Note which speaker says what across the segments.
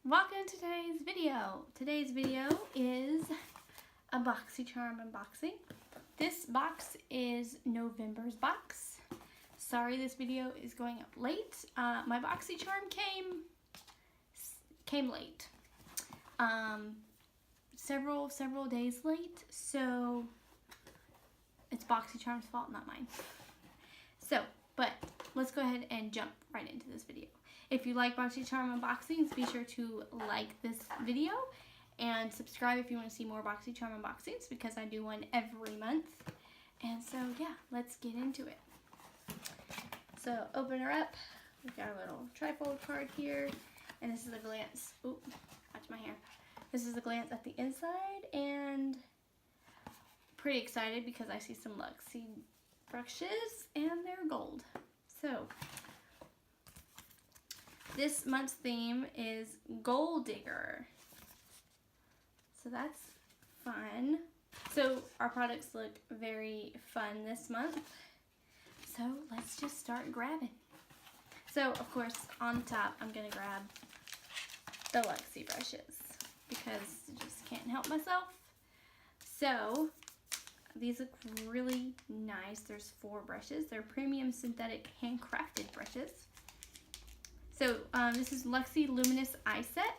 Speaker 1: Welcome to today's video. Today's video is a BoxyCharm unboxing. This box is November's box. Sorry this video is going up late. My BoxyCharm came late. Several days late, so it's BoxyCharm's fault, not mine. But let's go ahead and jump right into this video. If you like BoxyCharm unboxings, be sure to like this video and subscribe if you want to see more BoxyCharm unboxings, because I do one every month. And so yeah, let's get into it. So open her up. We've got a little trifold card here, and this is a glance. Ooh, watch my hair. This is a glance at the inside, and pretty excited because I see some Luxie brushes and they're gold. So this month's theme is Gold Digger. So that's fun. So our products look very fun this month. So let's just start grabbing. So of course on the top I'm gonna grab the Luxie brushes because I just can't help myself. So these look really nice. There's 4 brushes. They're premium synthetic handcrafted brushes. So this is Luxie Luminous Eye Set.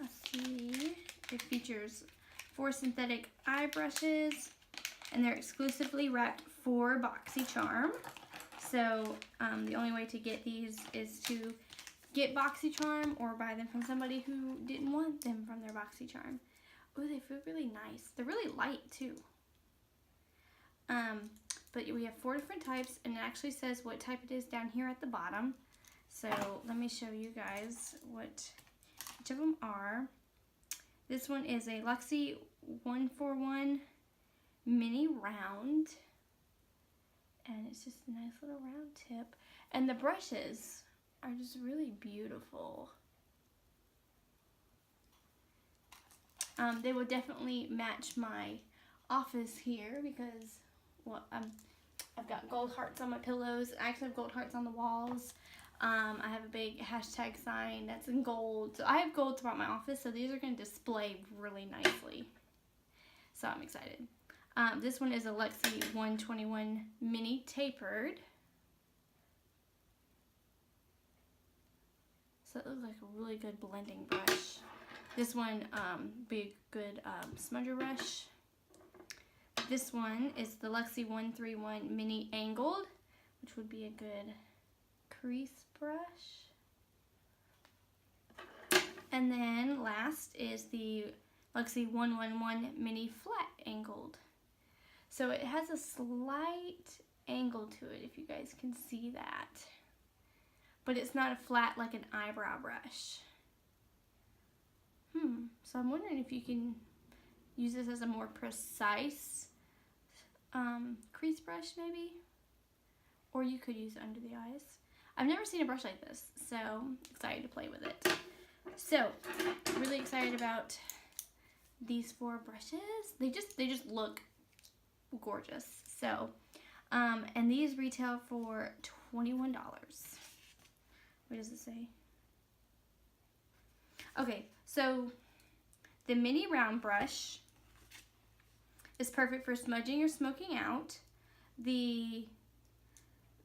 Speaker 1: Let's see. It features 4 synthetic eye brushes, and they're exclusively wrapped for BoxyCharm. So the only way to get these is to get BoxyCharm or buy them from somebody who didn't want them from their BoxyCharm. Oh, they feel really nice. They're really light too. But we have 4 different types, and it actually says what type it is down here at the bottom. So let me show you guys what each of them are. This one is a Luxie 141 mini round, and it's just a nice little round tip. And the brushes are just really beautiful. They will definitely match my office here because, well, I've got gold hearts on my pillows. I actually have gold hearts on the walls. I have a big hashtag sign that's in gold. So I have gold throughout my office, so these are going to display really nicely. So I'm excited. This one is a Luxie 121 mini tapered. So it looks like a really good blending brush. This one, be a good smudger brush. This one is the Luxie 131 Mini Angled, which would be a good crease brush. And then last is the Luxie 111 Mini Flat Angled. So it has a slight angle to it, if you guys can see that. But it's not a flat like an eyebrow brush. So I'm wondering if you can use this as a more precise crease brush maybe, or you could use it under the eyes. I've never seen a brush like this, so excited to play with it. So really excited about these 4 brushes. They just look gorgeous. So and these retail for $21. What does it say? Okay, so the mini round brush is perfect for smudging or smoking out. The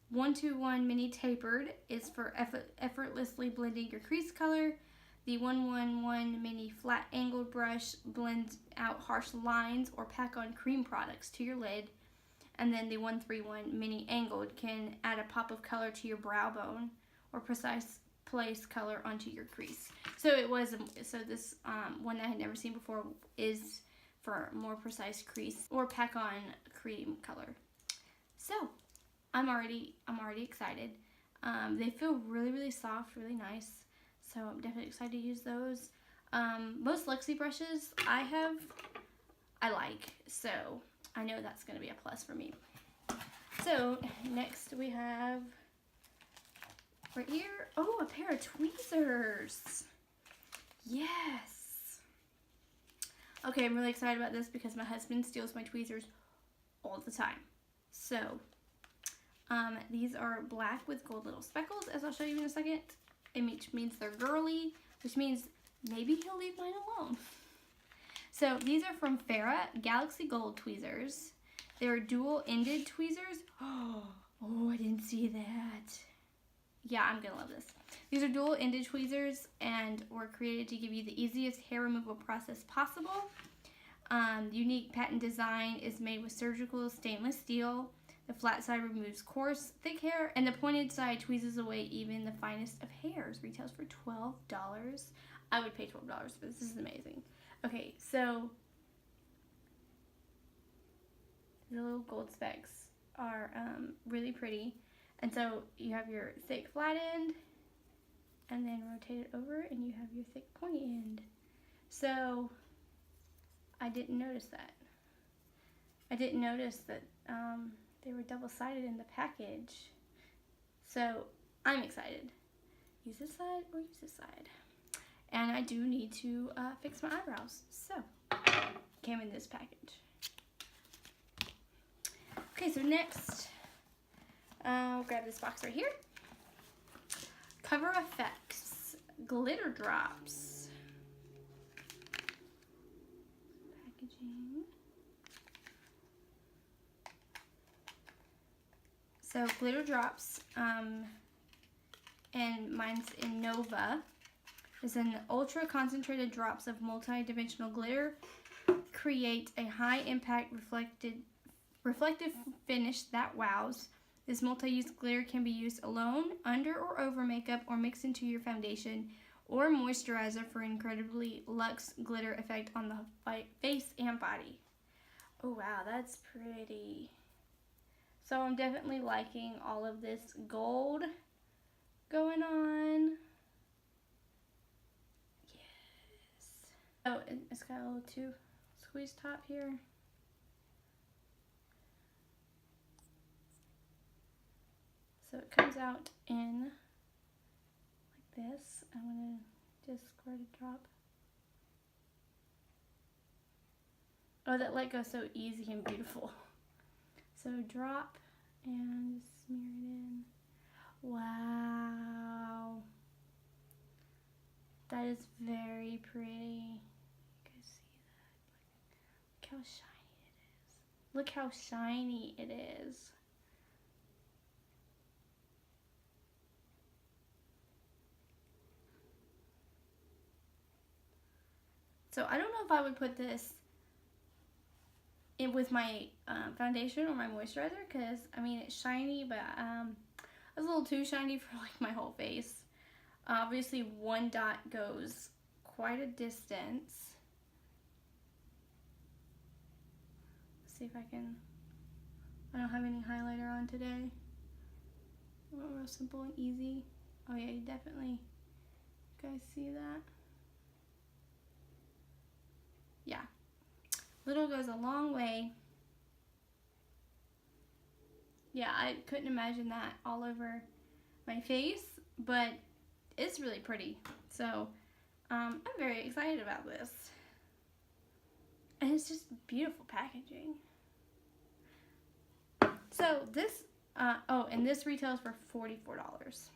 Speaker 1: 121 mini tapered is for effortlessly blending your crease color. The 111 mini flat angled brush blends out harsh lines or pack on cream products to your lid. And then the 131 mini angled can add a pop of color to your brow bone or precise place color onto your crease. So this one that I had never seen before is for more precise crease or pack on cream color. So I'm already excited. They feel really soft, really nice. So I'm definitely excited to use those. Most Luxie brushes I like, so I know that's going to be a plus for me. So next we have right here, oh, a pair of tweezers. Yes. Okay, I'm really excited about this because my husband steals my tweezers all the time. So These are black with gold little speckles, as I'll show you in a second. Which means they're girly, which means maybe he'll leave mine alone. So these are from Farrah Galaxy Gold tweezers. They're dual-ended tweezers. Oh, I didn't see that. Yeah, I'm gonna love this. These are dual-ended tweezers and were created to give you the easiest hair removal process possible. The unique patent design is made with surgical stainless steel. The flat side removes coarse, thick hair, and the pointed side tweezes away even the finest of hairs. Retails for $12. I would pay $12 for this. This is amazing. Okay, so the little gold specks are really pretty. And so you have your thick flat end, and then rotate it over, and you have your thick pointy end. So I didn't notice that. I didn't notice that they were double-sided in the package. So I'm excited. Use this side or use this side. And I do need to fix my eyebrows. So, came in this package. Okay, so next, I'll grab this box right here. Cover Effects Glitter Drops. Packaging. So glitter drops, and mine's in Nova. Is an ultra concentrated drops of multi-dimensional glitter. Create a high impact reflective finish that wows. This multi-use glitter can be used alone, under or over makeup, or mixed into your foundation or moisturizer for incredibly luxe glitter effect on the face and body. Oh wow, that's pretty. So I'm definitely liking all of this gold going on. Yes. Oh, it's got a little too squeeze top here. So it comes out in like this. I'm going to just squirt a drop. Oh, that let go so easy and beautiful. So drop and smear it in. Wow. That is very pretty. You guys see that? Look how shiny it is. Look how shiny it is. So I don't know if I would put this in with my foundation or my moisturizer, because I mean it's shiny, but it's a little too shiny for like my whole face. Obviously one dot goes quite a distance. Let's see if I don't have any highlighter on today. Real simple and easy. Oh yeah, you definitely, you guys see that? Yeah. Little goes a long way. Yeah, I couldn't imagine that all over my face, but it's really pretty. So I'm very excited about this. And it's just beautiful packaging. So this, and this retails for $44.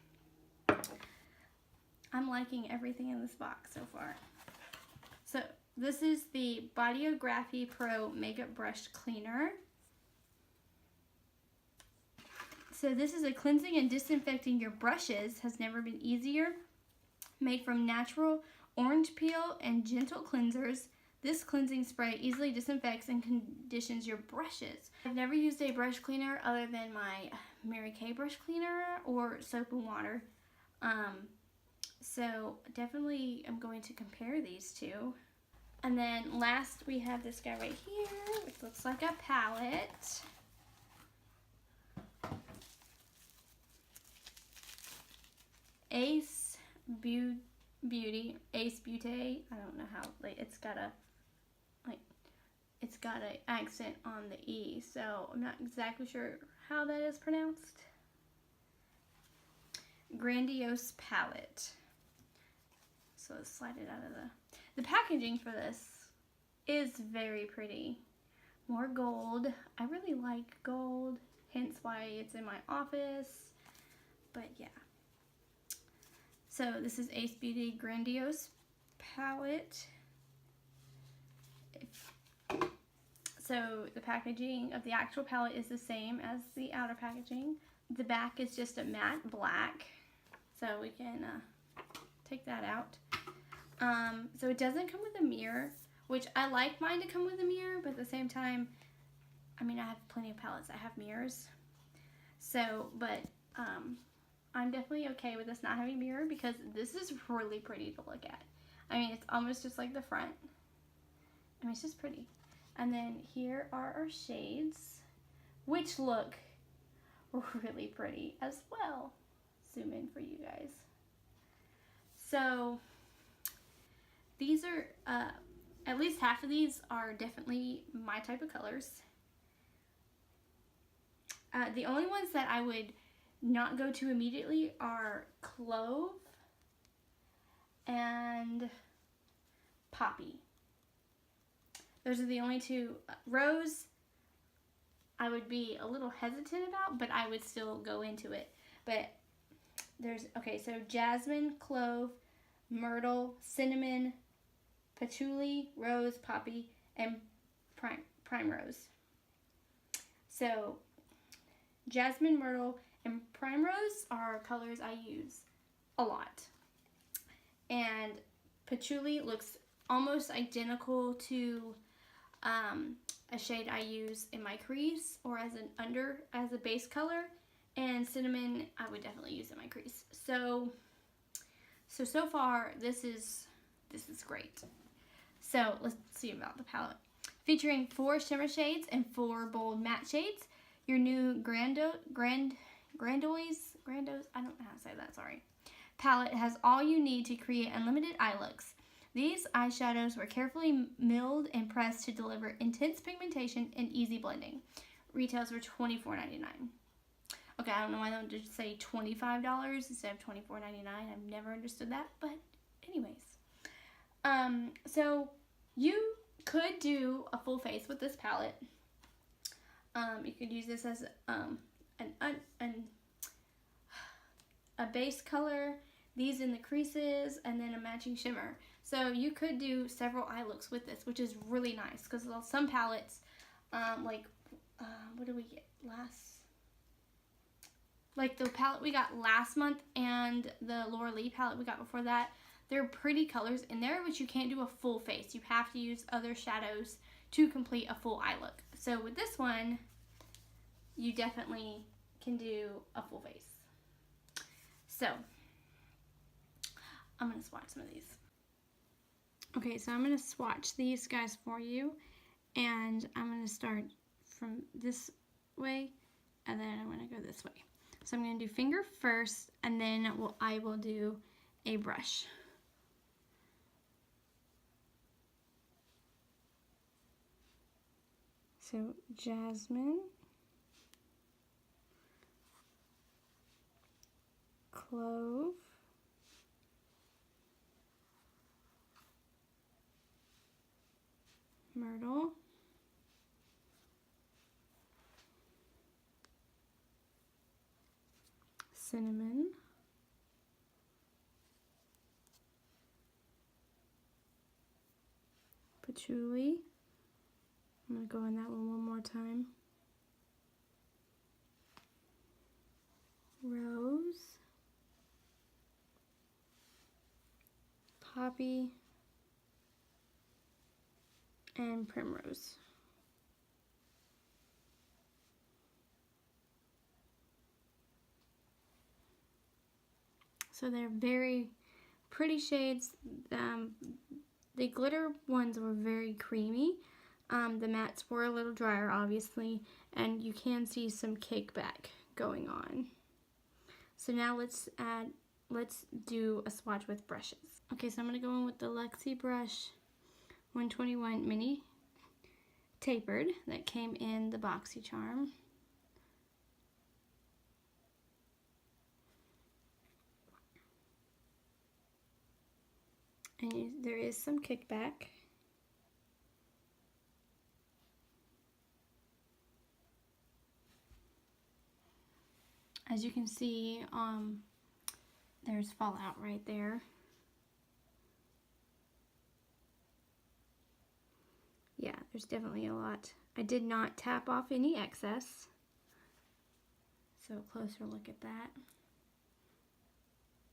Speaker 1: I'm liking everything in this box so far. So this is the Bodyography Pro Makeup Brush Cleaner. So this is a cleansing and disinfecting your brushes. Has never been easier. Made from natural orange peel and gentle cleansers, this cleansing spray easily disinfects and conditions your brushes. I've never used a brush cleaner other than my Mary Kay brush cleaner or soap and water. So definitely I'm going to compare these two. And then last we have this guy right here, which looks like a palette. Ace Beauty, Ace Beauty. I don't know how, like it's got an accent on the E, so I'm not exactly sure how that is pronounced. Grandiose palette. So let's slide it out of the packaging for this is very pretty. More gold. I really like gold. hence why it's in my office. But yeah. So this is Ace Beauty Grandiose palette. So the packaging of the actual palette is the same as the outer packaging. The back is just a matte black. So we can take that out. So it doesn't come with a mirror, which I like mine to come with a mirror, but at the same time, I mean, I have plenty of palettes that have mirrors. So, but I'm definitely okay with this not having a mirror because this is really pretty to look at. I mean, it's almost just like the front. I mean, it's just pretty. And then here are our shades, which look really pretty as well. Zoom in for you guys. So these are, at least half of these are definitely my type of colors. The only ones that I would not go to immediately are Clove and Poppy. Those are the only two. Rose, I would be a little hesitant about, but I would still go into it. But there's, okay, so Jasmine, Clove, Myrtle, Cinnamon, Patchouli, Rose, Poppy, and Primrose. So Jasmine, Myrtle, and Primrose are colors I use a lot. And Patchouli looks almost identical to a shade I use in my crease or as a base color, and Cinnamon I would definitely use in my crease. So far this is great. So let's see about the palette. Featuring 4 shimmer shades and 4 bold matte shades, your new Grandoise, I don't know how to say that, sorry. Palette has all you need to create unlimited eye looks. These eyeshadows were carefully milled and pressed to deliver intense pigmentation and easy blending. Retails for $24.99. Okay, I don't know why they don't just say $25 instead of $24.99. I've never understood that, but anyways. So you could do a full face with this palette. You could use this as a base color, these in the creases, and then a matching shimmer. So you could do several eye looks with this, which is really nice because some palettes, what did we get last? Like the palette we got last month and the Laura Lee palette we got before that, they're pretty colors in there, but you can't do a full face. You have to use other shadows to complete a full eye look. So with this one, you definitely can do a full face. So I'm going to swatch some of these. Okay, so I'm going to swatch these guys for you, and I'm going to start from this way, and then I'm going to go this way. So I'm going to do finger first, and then I will do a brush. So Jasmine, Clove, Myrtle, Cinnamon, Patchouli. I'm going to go in that one more time. Rose, Poppy, and Primrose. So they're very pretty shades. The glitter ones were very creamy. The mattes were a little drier, obviously, and you can see some cake back going on. So now let's do a swatch with brushes. Okay, so I'm gonna go in with the Luxie brush 121 mini tapered that came in the BoxyCharm. And there is some kickback. As you can see, there's fallout right there. Yeah, there's definitely a lot. I did not tap off any excess. So a closer look at that.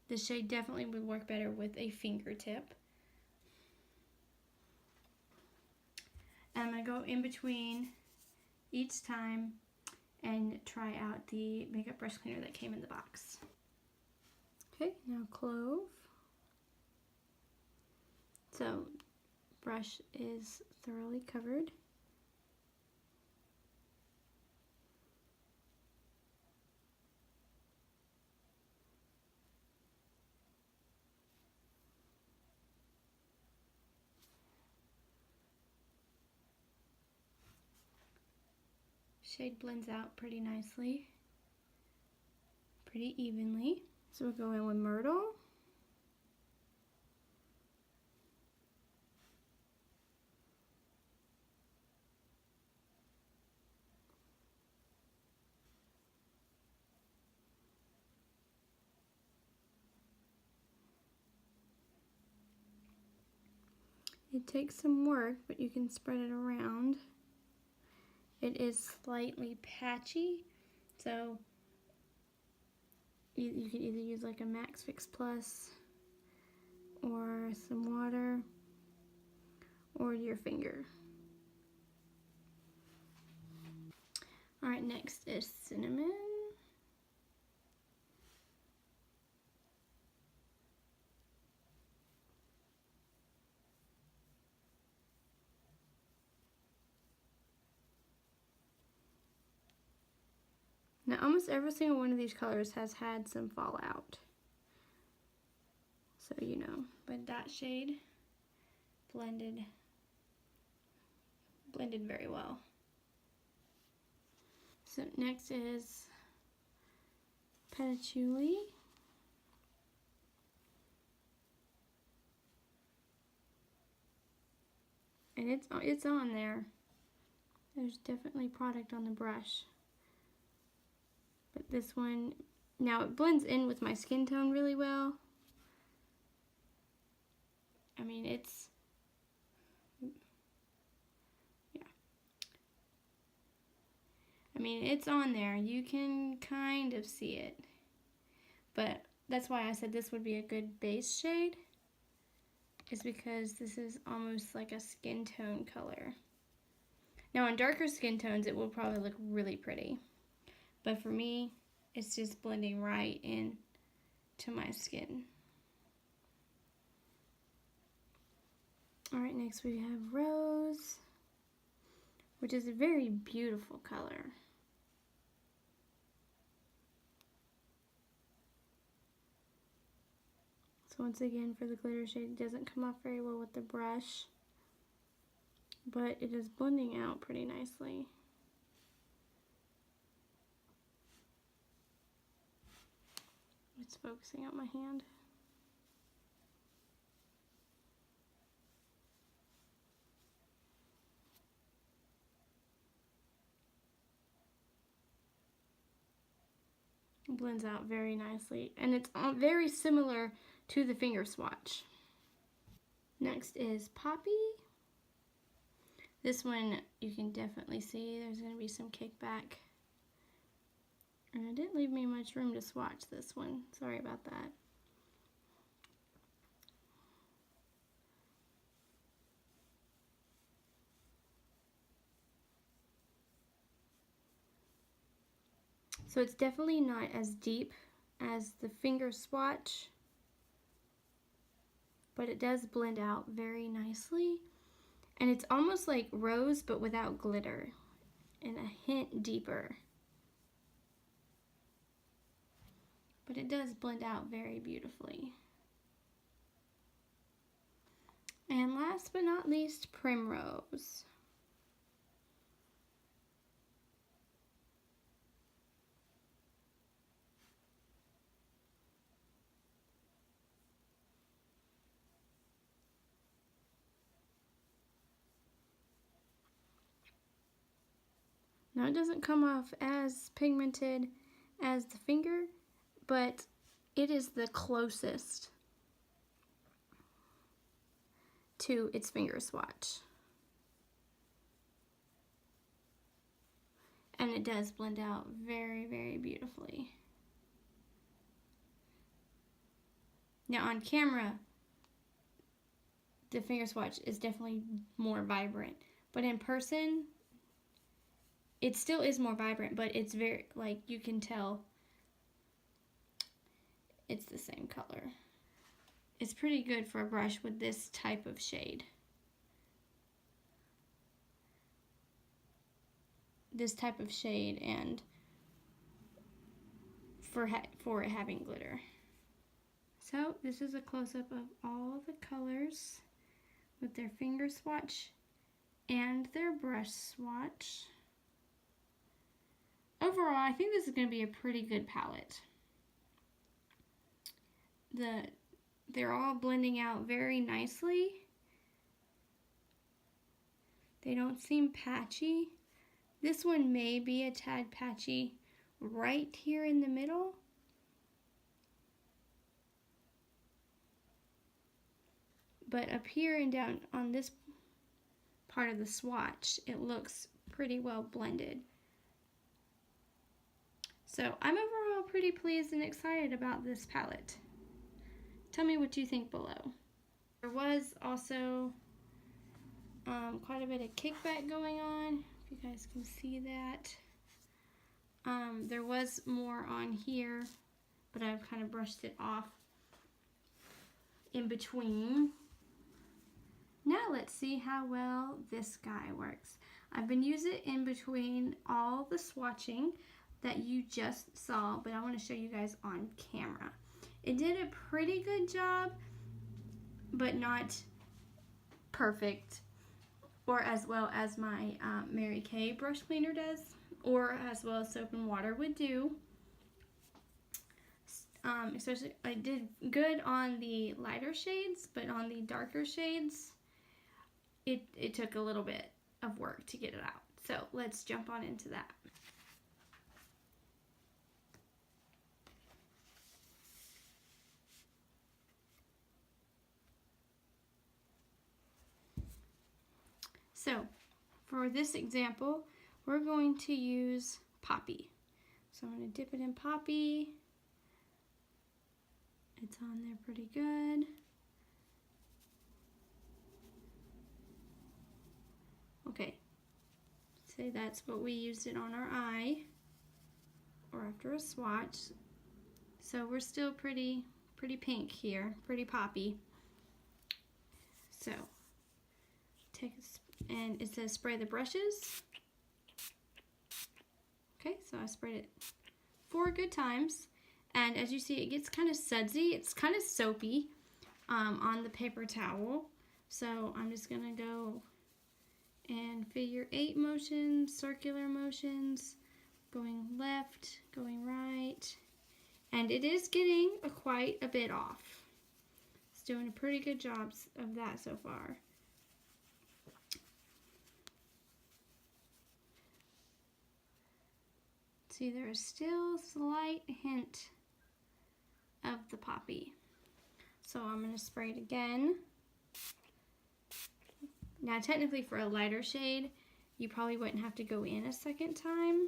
Speaker 1: This shade definitely would work better with a fingertip. And I'm going to go in between each time and try out the makeup brush cleaner that came in the box. Okay, now clove. So brush is thoroughly covered. Shade blends out pretty nicely, pretty evenly. So we'll go in with Myrtle. It takes some work, but you can spread it around. It is slightly patchy, so you can either use like a Max Fix Plus or some water or your finger. Alright, next is cinnamon. Now almost every single one of these colors has had some fallout. So you know, but that shade blended very well. So next is patchouli. And it's on there. There's definitely product on the brush. But this one, now it blends in with my skin tone really well. I mean, it's, yeah. I mean, it's on there. You can kind of see it. But that's why I said this would be a good base shade, is because this is almost like a skin tone color. Now on darker skin tones, it will probably look really pretty. But for me, it's just blending right in to my skin. All right, next we have Rose, which is a very beautiful color. So once again, for the glitter shade, it doesn't come off very well with the brush, but it is blending out pretty nicely. It's focusing on my hand. It blends out very nicely, and it's very similar to the finger swatch. Next is Poppy. This one you can definitely see there's going to be some kickback. And it didn't leave me much room to swatch this one. Sorry about that. So it's definitely not as deep as the finger swatch, but it does blend out very nicely. And it's almost like Rose, but without glitter, and a hint deeper. But it does blend out very beautifully. And last but not least, Primrose. Now it doesn't come off as pigmented as the finger, but it is the closest to its finger swatch. And it does blend out very, very beautifully. Now on camera, the finger swatch is definitely more vibrant, but in person, it still is more vibrant, but it's very, like, you can tell it's the same color. It's pretty good for a brush with this type of shade. This type of shade, and for it having glitter. So this is a close-up of all the colors with their finger swatch and their brush swatch. Overall, I think this is going to be a pretty good palette. They're all blending out very nicely. They don't seem patchy. This one may be a tad patchy right here in the middle. But up here and down on this part of the swatch, it looks pretty well blended. So I'm overall pretty pleased and excited about this palette. Tell me what you think below. There was also quite a bit of kickback going on. If you guys can see that. There was more on here, but I've kind of brushed it off in between. Now let's see how well this guy works. I've been using it in between all the swatching that you just saw, but I want to show you guys on camera. It did a pretty good job, but not perfect, or as well as my Mary Kay brush cleaner does, or as well as soap and water would do. Especially, I did good on the lighter shades, but on the darker shades, it took a little bit of work to get it out. So let's jump on into that. So for this example, we're going to use Poppy. So I'm going to dip it in Poppy. It's on there pretty good. Okay, say that's what we used it on our eye, or after a swatch. So we're still pretty pink here, pretty poppy. So take and it says spray the brushes. Okay, so I sprayed it 4 good times, and as you see, it gets kind of sudsy. It's kind of soapy on the paper towel. So I'm just gonna go and figure 8 motions, circular motions, going left, going right, and it is getting quite a bit off. It's doing a pretty good job of that so far. See, there is still a slight hint of the poppy. So I'm going to spray it again. Now, technically for a lighter shade, you probably wouldn't have to go in a second time.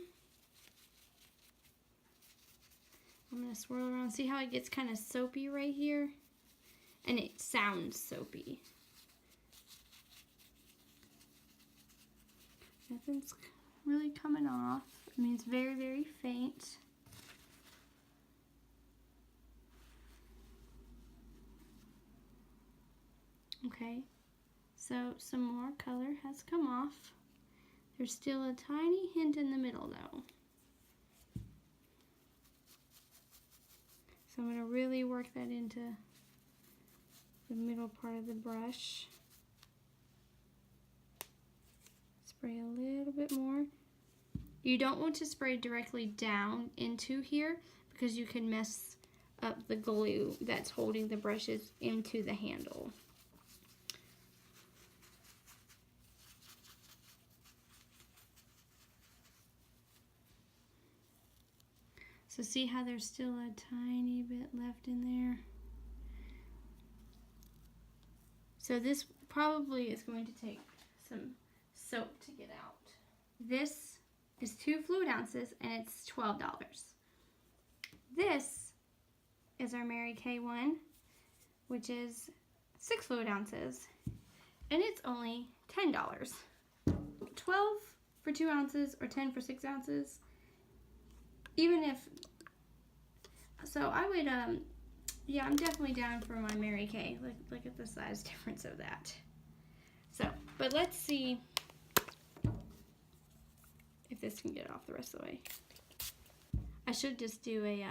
Speaker 1: I'm going to swirl around. See how it gets kind of soapy right here? And it sounds soapy. Nothing's really coming off. I mean, it's very, very faint. Okay, so some more color has come off. There's still a tiny hint in the middle though. So I'm going to really work that into the middle part of the brush. Spray a little bit more. You don't want to spray directly down into here because you can mess up the glue that's holding the brushes into the handle. So see how there's still a tiny bit left in there? So this probably is going to take some soap to get out. This is 2 fluid ounces and it's $12. This is our Mary Kay one, which is 6 fluid ounces, and it's only $10. 12 for 2 ounces or 10 for 6 ounces. Even if, so I would, yeah, I'm definitely down for my Mary Kay. Look at the size difference of that. So, but let's see if this can get off the rest of the way. I should just do a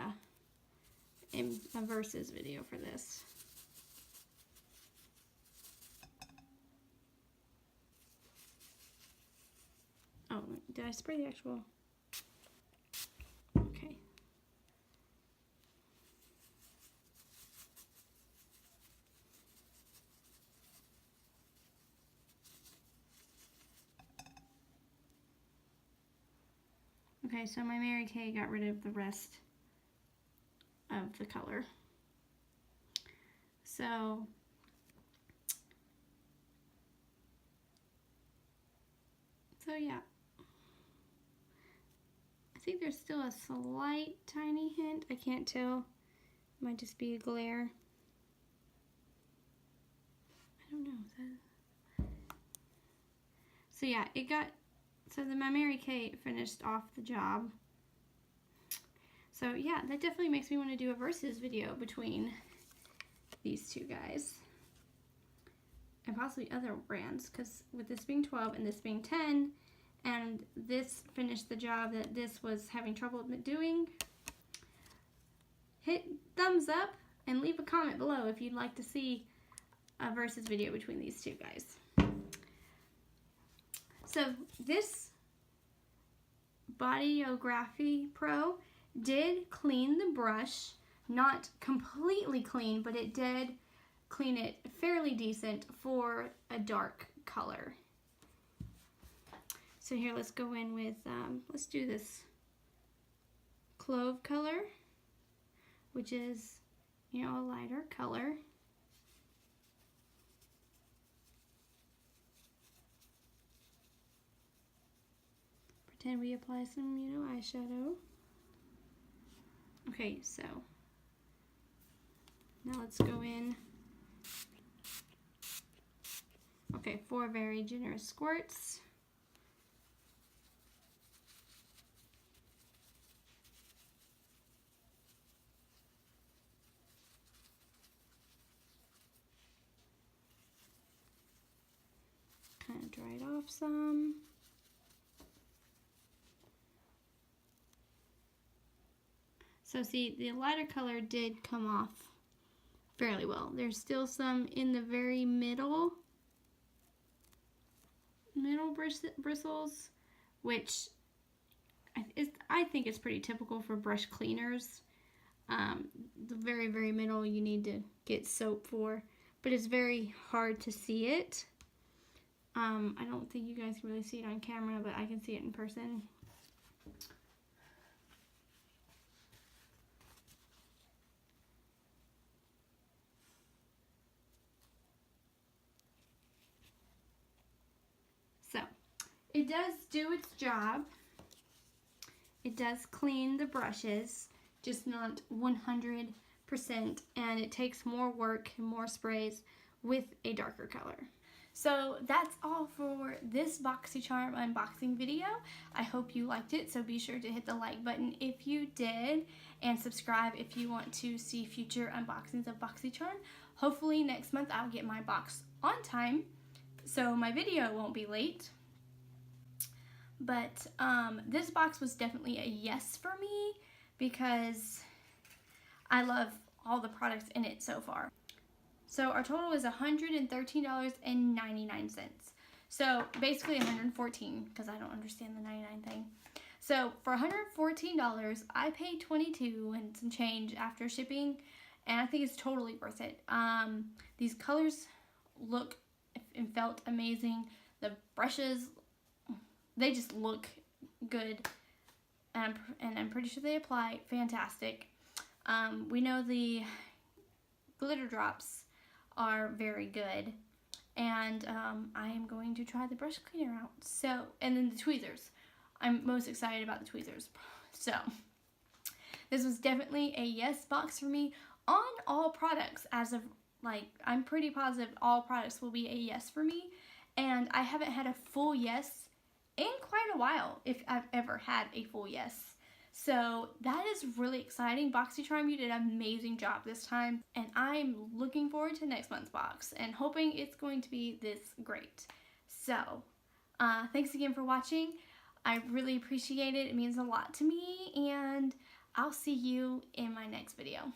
Speaker 1: versus video for this. Oh, did I spray the actual? Okay. Okay, so my Mary Kay got rid of the rest of the color. So yeah. I think there's still a slight tiny hint. I can't tell. It might just be a glare. I don't know. So yeah, it got, so my Mary Kay finished off the job. So yeah, that definitely makes me want to do a versus video between these two guys. And possibly other brands, because with this being 12 and this being 10, and this finished the job that this was having trouble doing, hit thumbs up and leave a comment below if you'd like to see a versus video between these two guys. So this Bodyography Pro did clean the brush, not completely clean, but it did clean it fairly decent for a dark color. So here, let's go in with, let's do this clove color, which is, you know, a lighter color. Pretend we apply some, you know, eyeshadow. Okay, so now let's go in. Okay, 4 very generous squirts. Kind of dry it off some. So see, the lighter color did come off fairly well. There's still some in the very middle bristles, which I think is pretty typical for brush cleaners. The very, very middle you need to get soap for, but it's very hard to see it. I don't think you guys can really see it on camera, but I can see it in person. So, it does do its job. It does clean the brushes, just not 100%, and it takes more work and more sprays with a darker color. So that's all for this BoxyCharm unboxing video. I hope you liked it, so be sure to hit the like button if you did, and subscribe if you want to see future unboxings of BoxyCharm. Hopefully next month I'll get my box on time, so my video won't be late. But this box was definitely a yes for me because I love all the products in it so far. So our total is $113.99. So basically $114 because I don't understand the 99 thing. So for $114, I paid $22 and some change after shipping, and I think it's totally worth it. These colors look and felt amazing. The brushes, they just look good. and I'm pretty sure they apply fantastic. We know the glitter drops are very good, and I am going to try the brush cleaner out. So, and then the tweezers. I'm most excited about the tweezers. So, this was definitely a yes box for me on all products. As of, like, I'm pretty positive all products will be a yes for me, and I haven't had a full yes in quite a while, if I've ever had a full yes. So that is really exciting. BoxyCharm, you did an amazing job this time, and I'm looking forward to next month's box and hoping it's going to be this great. So thanks again for watching. I really appreciate it. It means a lot to me, and I'll see you in my next video.